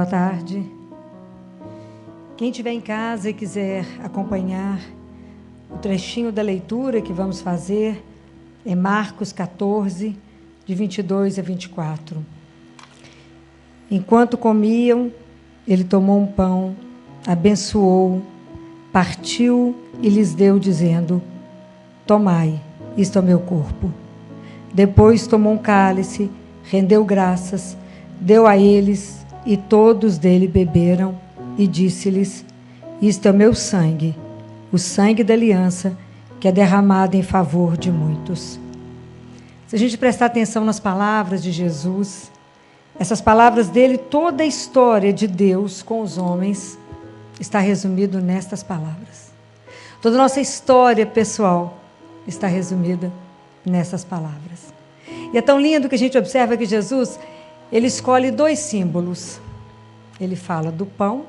boa tarde. Quem estiver em casa e quiser acompanhar o trechinho da leitura que vamos fazer é Marcos 14, de 22 a 24. Enquanto comiam, ele tomou um pão, abençoou, partiu e lhes deu, dizendo: tomai, isto é o meu corpo. Depois tomou um cálice, rendeu graças, deu a eles, e todos dele beberam, e disse-lhes: isto é o meu sangue, o sangue da aliança, que é derramado em favor de muitos. Se a gente prestar atenção nas palavras de Jesus, essas palavras dele, toda a história de Deus com os homens está resumido nestas palavras. Toda a nossa história pessoal está resumida nessas palavras. E é tão lindo que a gente observa que Jesus, ele escolhe dois símbolos. Ele fala do pão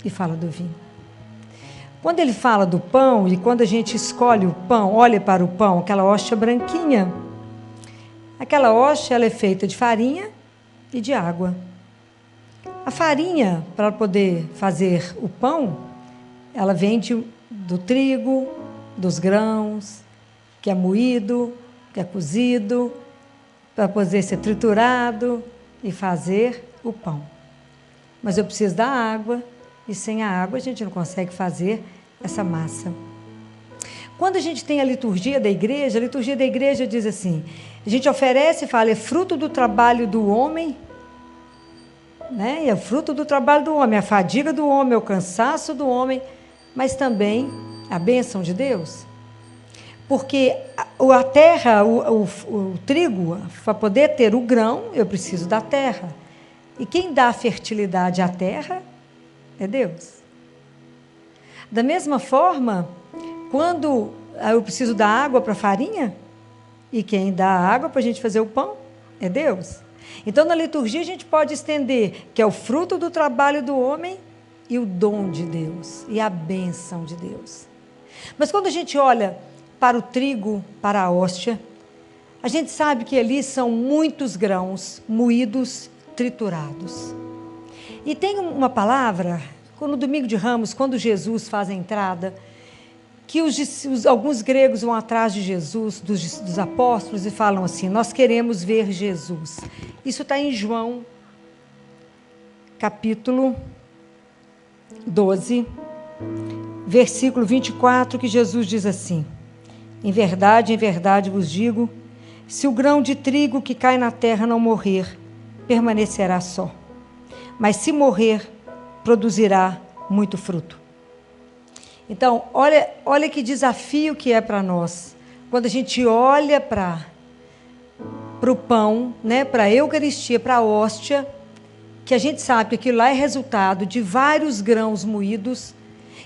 e fala do vinho. Quando ele fala do pão, e quando a gente escolhe o pão, olha para o pão, aquela hóstia branquinha. Aquela hóstia, ela é feita de farinha e de água. A farinha, para poder fazer o pão, ela vem do trigo, dos grãos, que é moído, que é cozido, para poder ser triturado e fazer o pão. Mas eu preciso da água, e sem a água a gente não consegue fazer essa massa. Quando a gente tem a liturgia da igreja diz assim, a gente oferece e fala, é fruto do trabalho do homem, né? É fruto do trabalho do homem, a fadiga do homem, o cansaço do homem, mas também a bênção de Deus. Porque a terra, o trigo, para poder ter o grão, eu preciso da terra. E quem dá fertilidade à terra é Deus. Da mesma forma, quando eu preciso da água para a farinha, e quem dá a água para a gente fazer o pão é Deus. Então, na liturgia, a gente pode estender que é o fruto do trabalho do homem e o dom de Deus, e a bênção de Deus. Mas quando a gente olha para o trigo, para a hóstia, a gente sabe que ali são muitos grãos moídos, triturados. E tem uma palavra, no domingo de Ramos, quando Jesus faz a entrada, que alguns gregos vão atrás de Jesus, dos apóstolos, e falam assim, nós queremos ver Jesus. Isso está em João, capítulo 12, versículo 24, que Jesus diz assim, em verdade vos digo, se o grão de trigo que cai na terra não morrer, permanecerá só. Mas se morrer, produzirá muito fruto. Então, olha que desafio que é para nós. Quando a gente olha para o pão, né, para a Eucaristia, para a hóstia, que a gente sabe que aquilo lá é resultado de vários grãos moídos,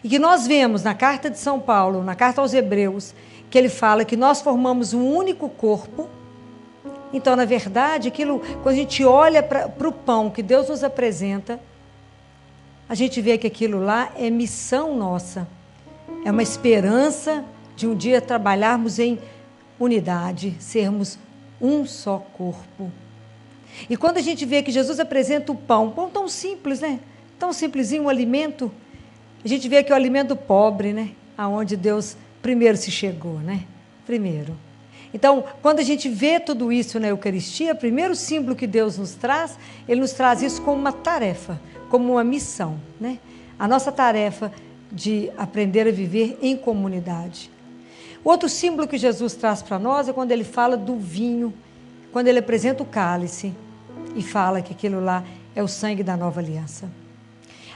e que nós vemos na carta de São Paulo, na carta aos Hebreus, que ele fala que nós formamos um único corpo. Então, na verdade, quando a gente olha para o pão que Deus nos apresenta, a gente vê que aquilo lá é missão nossa. É uma esperança de um dia trabalharmos em unidade, sermos um só corpo. E quando a gente vê que Jesus apresenta o pão tão simples, né? Tão simplesinho, um alimento, a gente vê que é o alimento pobre, né? Aonde Deus primeiro se chegou, né? Primeiro. Então, quando a gente vê tudo isso na Eucaristia, o primeiro símbolo que Deus nos traz, Ele nos traz isso como uma tarefa, como uma missão, né? A nossa tarefa de aprender a viver em comunidade. Outro símbolo que Jesus traz para nós é quando Ele fala do vinho, quando Ele apresenta o cálice e fala que aquilo lá é o sangue da nova aliança.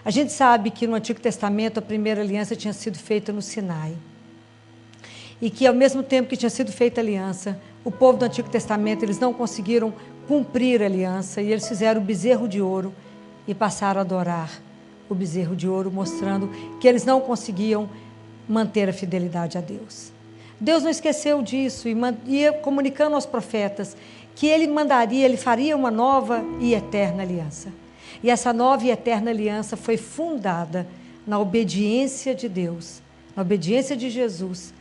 A gente sabe que no Antigo Testamento a primeira aliança tinha sido feita no Sinai. E que ao mesmo tempo que tinha sido feita a aliança, o povo do Antigo Testamento, eles não conseguiram cumprir a aliança e eles fizeram o bezerro de ouro e passaram a adorar o bezerro de ouro, mostrando que eles não conseguiam manter a fidelidade a Deus. Deus não esqueceu disso e ia comunicando aos profetas que Ele faria uma nova e eterna aliança. E essa nova e eterna aliança foi fundada na obediência de Deus, na obediência de Jesus,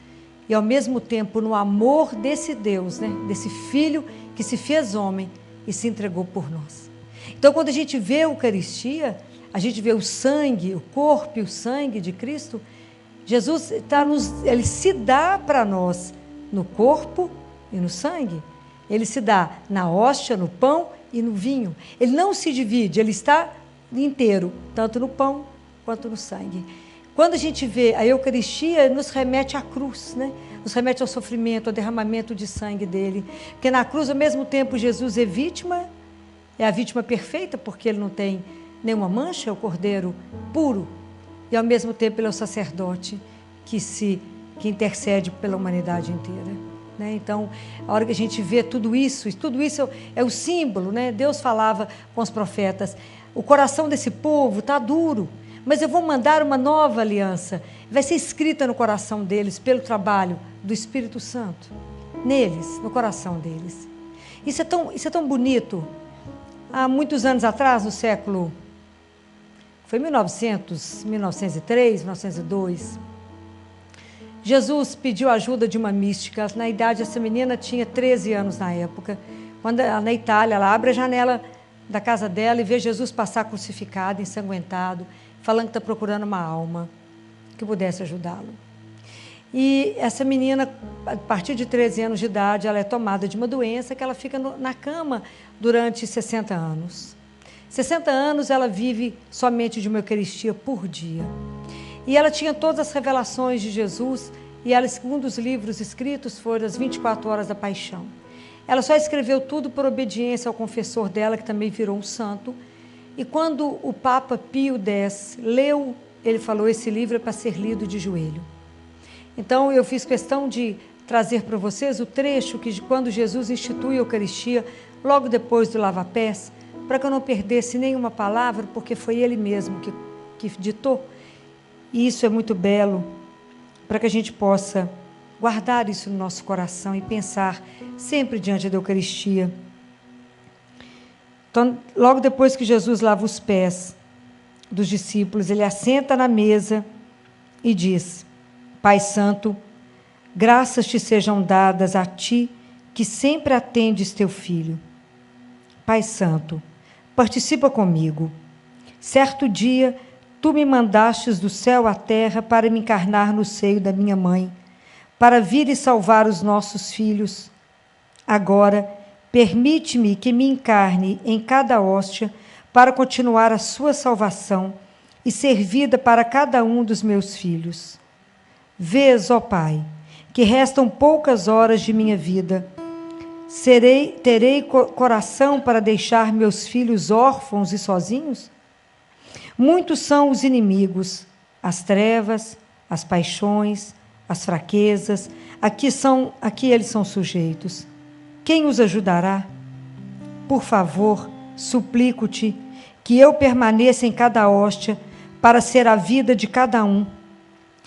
e ao mesmo tempo no amor desse Deus, né? Desse Filho que se fez homem e se entregou por nós. Então, quando a gente vê a Eucaristia, a gente vê o sangue, o corpo e o sangue de Cristo, Jesus ele se dá para nós no corpo e no sangue. Ele se dá na hóstia, no pão e no vinho. Ele não se divide, ele está inteiro, tanto no pão quanto no sangue. Quando a gente vê a Eucaristia, nos remete à cruz, né? Nos remete ao sofrimento, ao derramamento de sangue dele. Porque na cruz, ao mesmo tempo, Jesus é vítima, é a vítima perfeita, porque ele não tem nenhuma mancha, é o cordeiro puro. E ao mesmo tempo ele é o sacerdote que intercede pela humanidade inteira, né? Então, a hora que a gente vê tudo isso é o símbolo, né? Deus falava com os profetas, o coração desse povo está duro, mas eu vou mandar uma nova aliança, vai ser escrita no coração deles pelo trabalho do Espírito Santo, neles, no coração deles. Isso é tão bonito. Há muitos anos atrás, no século, foi 1903, 1902, Jesus pediu a ajuda de uma mística. Na idade, essa menina tinha 13 anos na época. Quando na Itália, ela abre a janela da casa dela e vê Jesus passar crucificado, ensanguentado, falando que está procurando uma alma que pudesse ajudá-lo. E essa menina, a partir de 13 anos de idade, ela é tomada de uma doença que ela fica na cama durante 60 anos. 60 anos ela vive somente de uma Eucaristia por dia. E ela tinha todas as revelações de Jesus, e ela, segundo os livros escritos, foram as 24 horas da paixão. Ela só escreveu tudo por obediência ao confessor dela, que também virou um santo. E quando o Papa Pio X leu, ele falou, esse livro é para ser lido de joelho. Então eu fiz questão de trazer para vocês o trecho que quando Jesus institui a Eucaristia, logo depois do lava-pés, para que eu não perdesse nenhuma palavra, porque foi ele mesmo que ditou. E isso é muito belo, para que a gente possa guardar isso no nosso coração e pensar sempre diante da Eucaristia. Então, logo depois que Jesus lava os pés dos discípulos, ele assenta na mesa e diz, Pai Santo, graças te sejam dadas a ti, que sempre atendes teu Filho. Pai Santo, participa comigo. Certo dia, tu me mandastes do céu à terra para me encarnar no seio da minha mãe, para vir e salvar os nossos filhos. Agora, permite-me que me encarne em cada hóstia para continuar a sua salvação e ser vida para cada um dos meus filhos. Vês, ó Pai, que restam poucas horas de minha vida. Terei coração para deixar meus filhos órfãos e sozinhos? Muitos são os inimigos, as trevas, as paixões, as fraquezas, a que eles são sujeitos. Quem os ajudará? Por favor, suplico-te que eu permaneça em cada hóstia para ser a vida de cada um,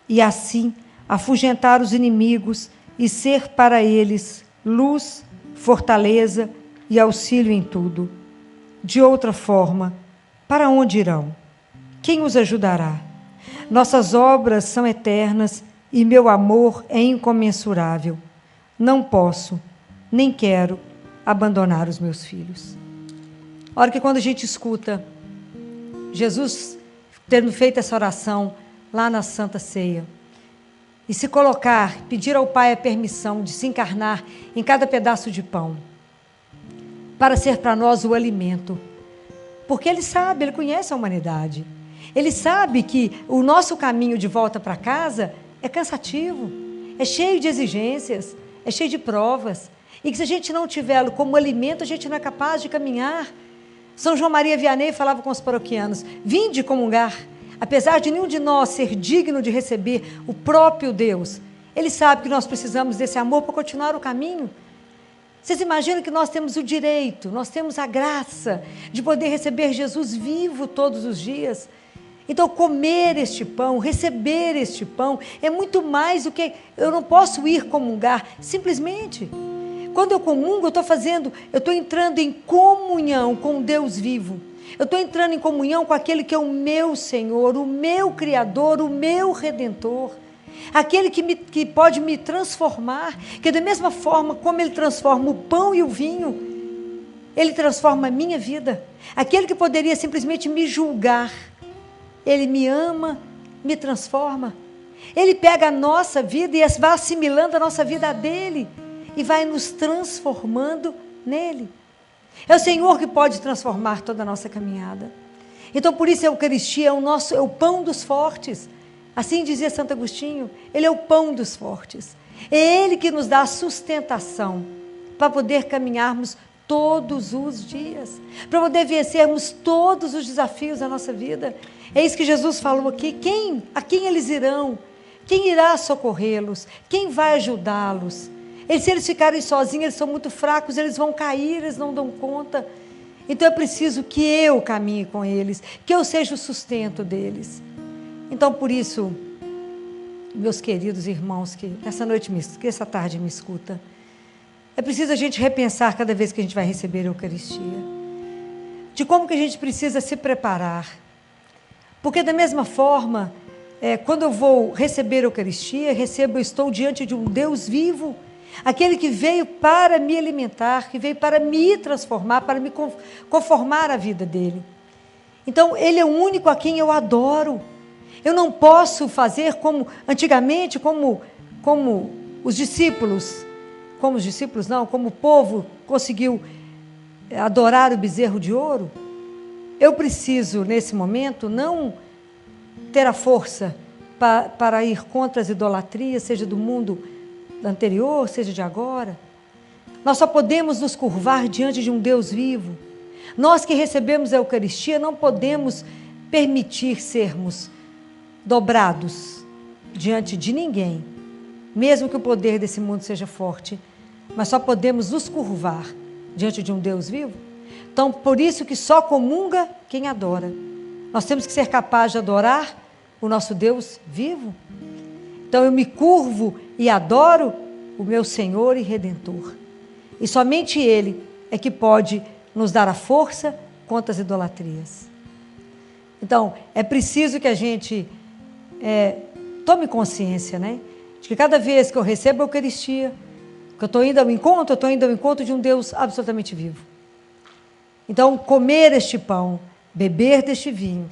e assim afugentar os inimigos e ser para eles luz, fortaleza e auxílio em tudo. De outra forma, para onde irão? Quem os ajudará? Nossas obras são eternas e meu amor é incomensurável. Não posso, nem quero abandonar os meus filhos. A hora que quando a gente escuta Jesus tendo feito essa oração lá na Santa Ceia, e se colocar, pedir ao Pai a permissão de se encarnar em cada pedaço de pão, para ser para nós o alimento. Porque Ele sabe, Ele conhece a humanidade. Ele sabe que o nosso caminho de volta para casa é cansativo, é cheio de exigências, é cheio de provas. E que se a gente não tiver como alimento, a gente não é capaz de caminhar. São João Maria Vianney falava com os paroquianos, vinde comungar. Apesar de nenhum de nós ser digno de receber o próprio Deus, Ele sabe que nós precisamos desse amor para continuar o caminho. Vocês imaginam que nós temos o direito, nós temos a graça de poder receber Jesus vivo todos os dias. Então, comer este pão, receber este pão, é muito mais do que... Eu não posso ir comungar, simplesmente. Quando eu comungo, eu estou entrando em comunhão com Deus vivo. Eu estou entrando em comunhão com aquele que é o meu Senhor, o meu Criador, o meu Redentor. Aquele que pode me transformar, que da mesma forma como Ele transforma o pão e o vinho, Ele transforma a minha vida. Aquele que poderia simplesmente me julgar, Ele me ama, me transforma. Ele pega a nossa vida e vai assimilando a nossa vida a dele e vai nos transformando nele. É o Senhor que pode transformar toda a nossa caminhada. Então, por isso a Eucaristia é o pão dos fortes. Assim dizia Santo Agostinho, ele é o pão dos fortes. É Ele que nos dá a sustentação para poder caminharmos todos os dias, para poder vencermos todos os desafios da nossa vida. É isso que Jesus falou aqui. A quem eles irão? Quem irá socorrê-los? Quem vai ajudá-los? Se eles ficarem sozinhos, eles são muito fracos, eles vão cair, eles não dão conta. Então é preciso que eu caminhe com eles, que eu seja o sustento deles. Então, por isso, meus queridos irmãos que essa tarde me escuta, é preciso a gente repensar cada vez que a gente vai receber a Eucaristia, de como que a gente precisa se preparar. Porque da mesma forma, quando eu vou receber a Eucaristia, eu estou diante de um Deus vivo, aquele que veio para me alimentar, que veio para me transformar, para me conformar à vida dele. Então, Ele é o único a quem eu adoro. Eu não posso fazer como antigamente, como os discípulos, como o povo conseguiu adorar o bezerro de ouro. Eu preciso, nesse momento, não ter a força para ir contra as idolatrias, seja do mundo anterior, seja de agora. Nós só podemos nos curvar diante de um Deus vivo. Nós que recebemos a Eucaristia não podemos permitir sermos dobrados diante de ninguém, mesmo que o poder desse mundo seja forte, mas só podemos nos curvar diante de um Deus vivo. Então, por isso que só comunga quem adora. Nós temos que ser capazes de adorar o nosso Deus vivo. Então, eu me curvo e adoro o meu Senhor e Redentor. E somente Ele é que pode nos dar a força contra as idolatrias. Então, é preciso que a gente tome consciência, né? De que cada vez que eu recebo a Eucaristia, que eu estou indo ao encontro de um Deus absolutamente vivo. Então, comer este pão, beber deste vinho,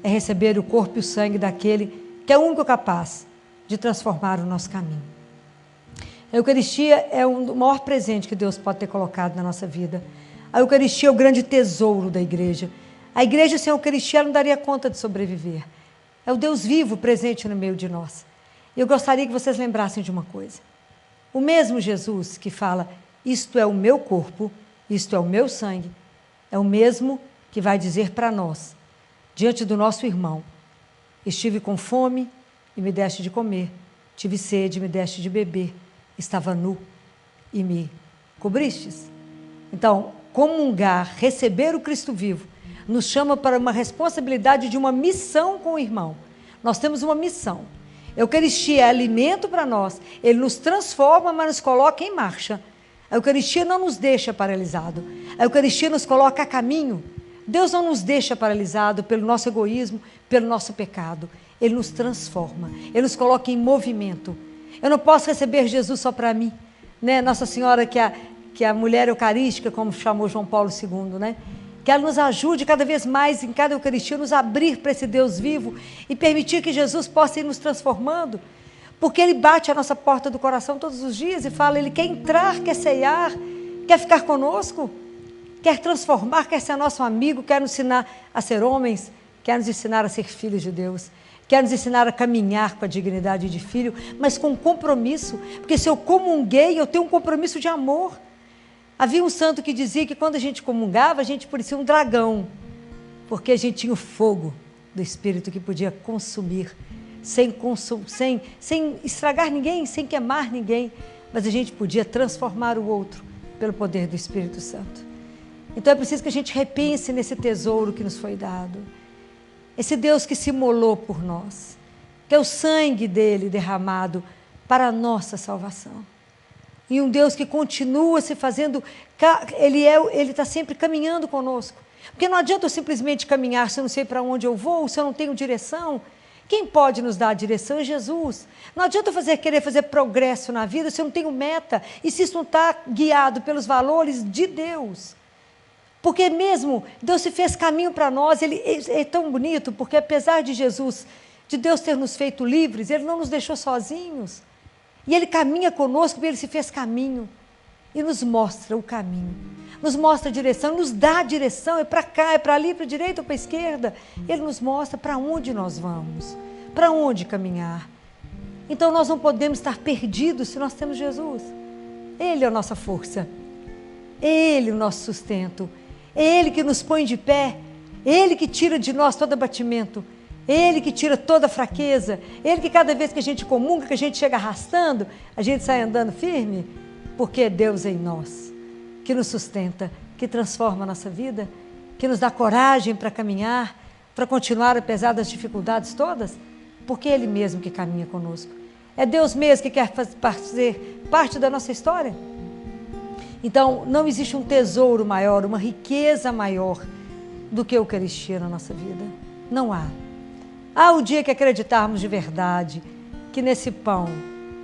é receber o corpo e o sangue daquele que é o único capaz de transformar o nosso caminho. A Eucaristia é o maior presente que Deus pode ter colocado na nossa vida. A Eucaristia é o grande tesouro da igreja. A igreja sem a Eucaristia não daria conta de sobreviver. É o Deus vivo presente no meio de nós. Eu gostaria que vocês lembrassem de uma coisa. O mesmo Jesus que fala, isto é o meu corpo, isto é o meu sangue, é o mesmo que vai dizer para nós, diante do nosso irmão, estive com fome e me deste de comer, tive sede e me deste de beber, estava nu e me cobristes. Então, comungar, receber o Cristo vivo, nos chama para uma responsabilidade de uma missão com o irmão. Nós temos uma missão. A Eucaristia é alimento para nós, Ele nos transforma, mas nos coloca em marcha. A Eucaristia não nos deixa paralisado, a Eucaristia nos coloca a caminho. Deus não nos deixa paralisado pelo nosso egoísmo, pelo nosso pecado. Ele nos transforma, Ele nos coloca em movimento. Eu não posso receber Jesus só para mim, né? Nossa Senhora, que é a mulher eucarística, como chamou João Paulo II, né? Que ela nos ajude cada vez mais em cada Eucaristia, nos abrir para esse Deus vivo e permitir que Jesus possa ir nos transformando, porque Ele bate a nossa porta do coração todos os dias e fala, Ele quer entrar, quer ceiar, quer ficar conosco, quer transformar, quer ser nosso amigo, quer nos ensinar a ser homens, quer nos ensinar a ser filhos de Deus, quer nos ensinar a caminhar com a dignidade de filho, mas com compromisso, porque se eu comunguei, eu tenho um compromisso de amor. Havia um santo que dizia que quando a gente comungava, a gente parecia um dragão, porque a gente tinha o fogo do Espírito que podia consumir, sem estragar ninguém, sem queimar ninguém, mas a gente podia transformar o outro pelo poder do Espírito Santo. Então é preciso que a gente repense nesse tesouro que nos foi dado, esse Deus que se imolou por nós, que é o sangue dele derramado para a nossa salvação. E um Deus que continua se fazendo, Ele está sempre caminhando conosco. Porque não adianta eu simplesmente caminhar se eu não sei para onde eu vou, se eu não tenho direção. Quem pode nos dar a direção é Jesus. Não adianta eu querer fazer progresso na vida se eu não tenho meta e se isso não está guiado pelos valores de Deus. Porque mesmo Deus se fez caminho para nós, Ele é tão bonito, porque apesar de Jesus, de Deus ter nos feito livres, Ele não nos deixou sozinhos. E Ele caminha conosco, porque Ele se fez caminho e nos mostra o caminho, nos mostra a direção, nos dá a direção, é para cá, é para ali, para a direita ou para a esquerda. Ele nos mostra para onde nós vamos, para onde caminhar. Então nós não podemos estar perdidos se nós temos Jesus. Ele é a nossa força, Ele é o nosso sustento, é Ele que nos põe de pé, Ele que tira de nós todo abatimento, Ele que tira toda fraqueza, Ele que cada vez que a gente comunga, que a gente chega arrastando, a gente sai andando firme, porque é Deus em nós, que nos sustenta, que transforma a nossa vida, que nos dá coragem para caminhar, para continuar apesar das dificuldades todas, porque é Ele mesmo que caminha conosco. É Deus mesmo que quer fazer parte da nossa história. Então, não existe um tesouro maior, uma riqueza maior do que a Eucaristia na nossa vida. Não há. Há o dia que acreditarmos de verdade que nesse pão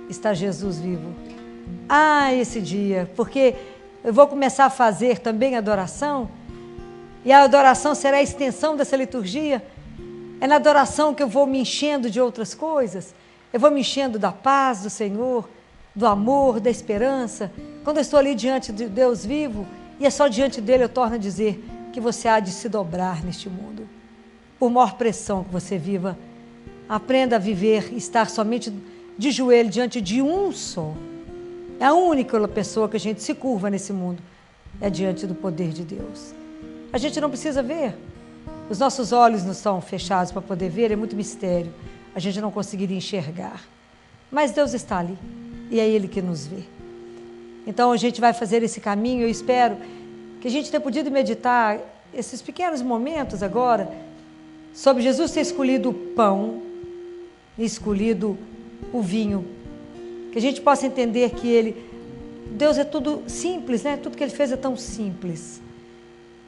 está Jesus vivo. Ah, esse dia, porque eu vou começar a fazer também adoração, e a adoração será a extensão dessa liturgia. É na adoração que eu vou me enchendo de outras coisas. Eu vou me enchendo da paz do Senhor, do amor, da esperança. Quando eu estou ali diante de Deus vivo, e é só diante dele eu torno a dizer que você há de se dobrar neste mundo. Por maior pressão que você viva, aprenda a viver, estar somente de joelho diante de um só. É a única pessoa que a gente se curva nesse mundo, é diante do poder de Deus. A gente não precisa ver. Os nossos olhos não são fechados para poder ver, é muito mistério. A gente não conseguiria enxergar. Mas Deus está ali, e é Ele que nos vê. Então a gente vai fazer esse caminho, eu espero que a gente tenha podido meditar esses pequenos momentos agora, sobre Jesus ter escolhido o pão e escolhido o vinho. Que a gente possa entender que Deus é tudo simples, né? Tudo que Ele fez é tão simples.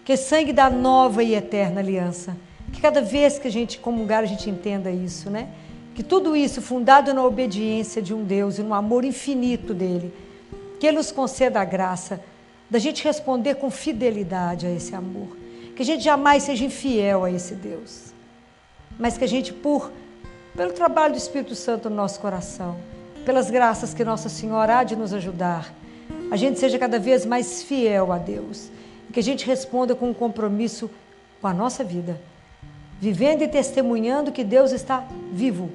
Que é sangue da nova e eterna aliança. Que cada vez que a gente comungar, a gente entenda isso, né? Que tudo isso fundado na obediência de um Deus e no amor infinito dEle, que Ele nos conceda a graça da gente responder com fidelidade a esse amor. Que a gente jamais seja infiel a esse Deus. Mas que a gente, pelo trabalho do Espírito Santo no nosso coração, pelas graças que Nossa Senhora há de nos ajudar, a gente seja cada vez mais fiel a Deus. E que a gente responda com um compromisso com a nossa vida, vivendo e testemunhando que Deus está vivo.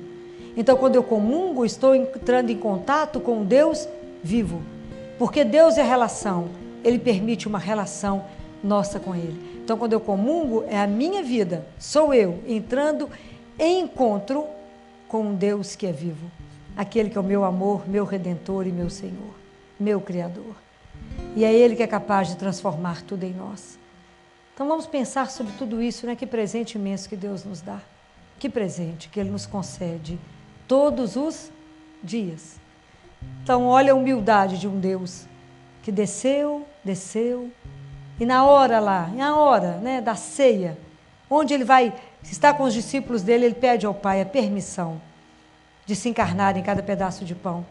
Então, quando eu comungo, estou entrando em contato com Deus vivo. Porque Deus é relação, Ele permite uma relação nossa com Ele. Então, quando eu comungo, é a minha vida, sou eu entrando em encontro com um Deus que é vivo. Aquele que é o meu amor, meu Redentor e meu Senhor, meu Criador. E é Ele que é capaz de transformar tudo em nós. Então vamos pensar sobre tudo isso, né? Que presente imenso que Deus nos dá. Que presente que Ele nos concede todos os dias. Então olha a humildade de um Deus que desceu, e na hora, né, da ceia, onde Ele vai estar com os discípulos dele, Ele pede ao Pai a permissão de se encarnar em cada pedaço de pão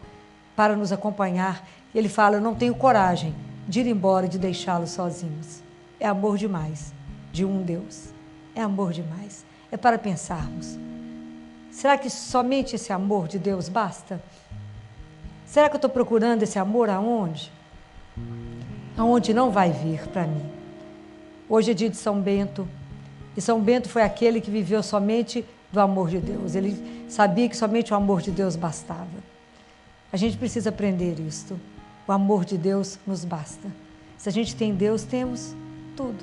para nos acompanhar. E Ele fala, eu não tenho coragem de ir embora e de deixá-los sozinhos. É amor demais de um Deus. É amor demais. É para pensarmos. Será que somente esse amor de Deus basta? Será que eu estou procurando esse amor aonde? Aonde não vai vir para mim. Hoje é dia de São Bento. E São Bento foi aquele que viveu somente do amor de Deus. Ele sabia que somente o amor de Deus bastava. A gente precisa aprender isto. O amor de Deus nos basta. Se a gente tem Deus, temos tudo.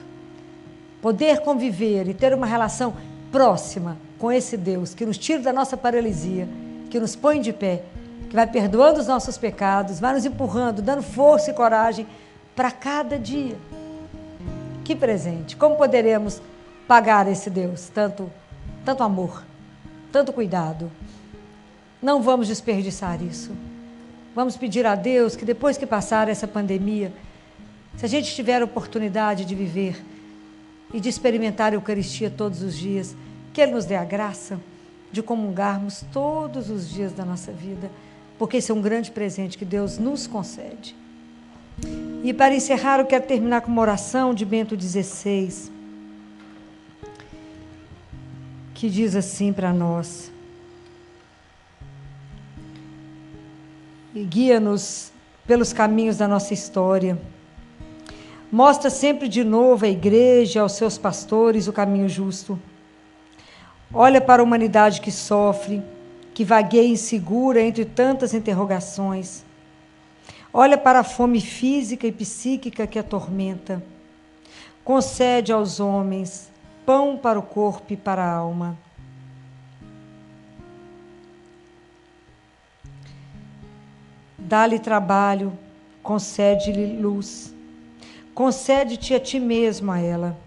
Poder conviver e ter uma relação próxima com esse Deus que nos tira da nossa paralisia, que nos põe de pé, que vai perdoando os nossos pecados, vai nos empurrando, dando força e coragem para cada dia. Que presente! Como poderemos pagar esse Deus? Tanto amor, tanto cuidado. Não vamos desperdiçar isso. Vamos pedir a Deus que depois que passar essa pandemia, se a gente tiver a oportunidade de viver e de experimentar a Eucaristia todos os dias, que Ele nos dê a graça de comungarmos todos os dias da nossa vida, porque esse é um grande presente que Deus nos concede. E para encerrar, eu quero terminar com uma oração de Bento XVI, que diz assim para nós: e guia-nos pelos caminhos da nossa história. Mostra sempre de novo à igreja, aos seus pastores, o caminho justo. Olha para a humanidade que sofre, que vagueia insegura entre tantas interrogações. Olha para a fome física e psíquica que atormenta. Concede aos homens pão para o corpo e para a alma. Dá-lhe trabalho, concede-lhe luz. Concede-te a ti mesmo a ela.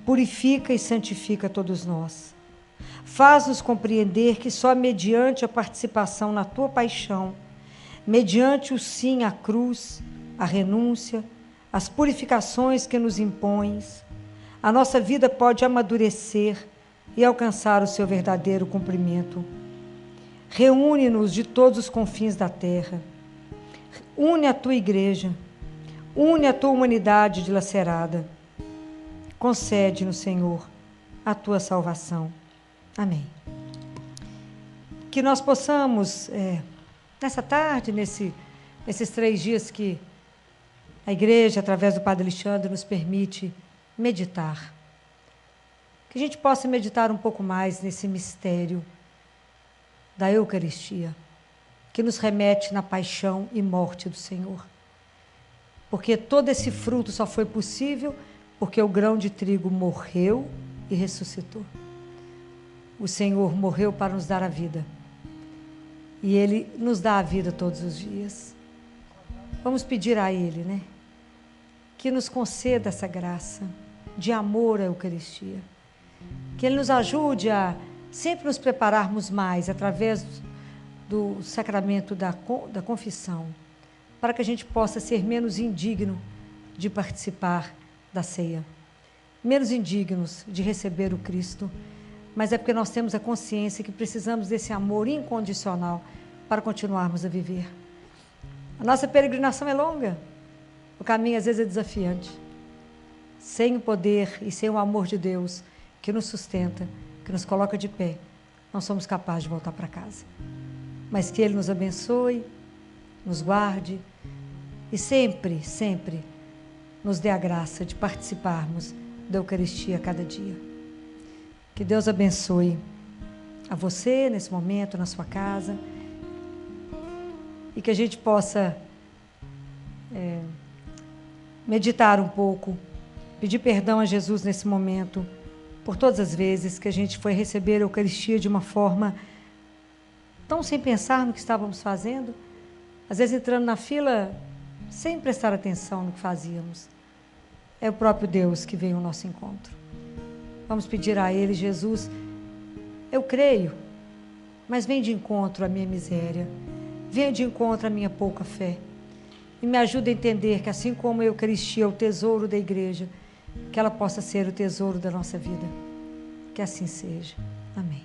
Purifica e santifica todos nós. Faz-nos compreender que só mediante a participação na tua paixão, mediante o sim à cruz, a renúncia, as purificações que nos impões, a nossa vida pode amadurecer e alcançar o seu verdadeiro cumprimento. Reúne-nos de todos os confins da terra. Une a tua igreja. Une a tua humanidade dilacerada. Concede-nos, Senhor, a tua salvação. Amém. Que nós possamos, nessa tarde, nesses 3 dias que a igreja, através do Padre Alexandre, nos permite meditar, que a gente possa meditar um pouco mais nesse mistério da Eucaristia, que nos remete na paixão e morte do Senhor. Porque todo esse fruto só foi possível porque o grão de trigo morreu e ressuscitou. O Senhor morreu para nos dar a vida. E Ele nos dá a vida todos os dias. Vamos pedir a Ele, né? Que nos conceda essa graça de amor à Eucaristia. Que Ele nos ajude a sempre nos prepararmos mais através do sacramento da confissão, para que a gente possa ser menos indigno de participar da ceia, menos indignos de receber o Cristo, mas é porque nós temos a consciência que precisamos desse amor incondicional para continuarmos a viver. A nossa peregrinação é longa, o caminho às vezes é desafiante. Sem o poder e sem o amor de Deus que nos sustenta, que nos coloca de pé, não somos capazes de voltar para casa. Mas que Ele nos abençoe, nos guarde e sempre, sempre nos dê a graça de participarmos da Eucaristia a cada dia. Que Deus abençoe a você nesse momento, na sua casa, e que a gente possa meditar um pouco, pedir perdão a Jesus nesse momento, por todas as vezes que a gente foi receber a Eucaristia de uma forma tão sem pensar no que estávamos fazendo, às vezes entrando na fila sem prestar atenção no que fazíamos. É o próprio Deus que veio ao nosso encontro. Vamos pedir a Ele: Jesus, eu creio, mas vem de encontro à minha miséria, venha de encontro à minha pouca fé, e me ajuda a entender que assim como a Eucaristia é o tesouro da igreja, que ela possa ser o tesouro da nossa vida. Que assim seja. Amém.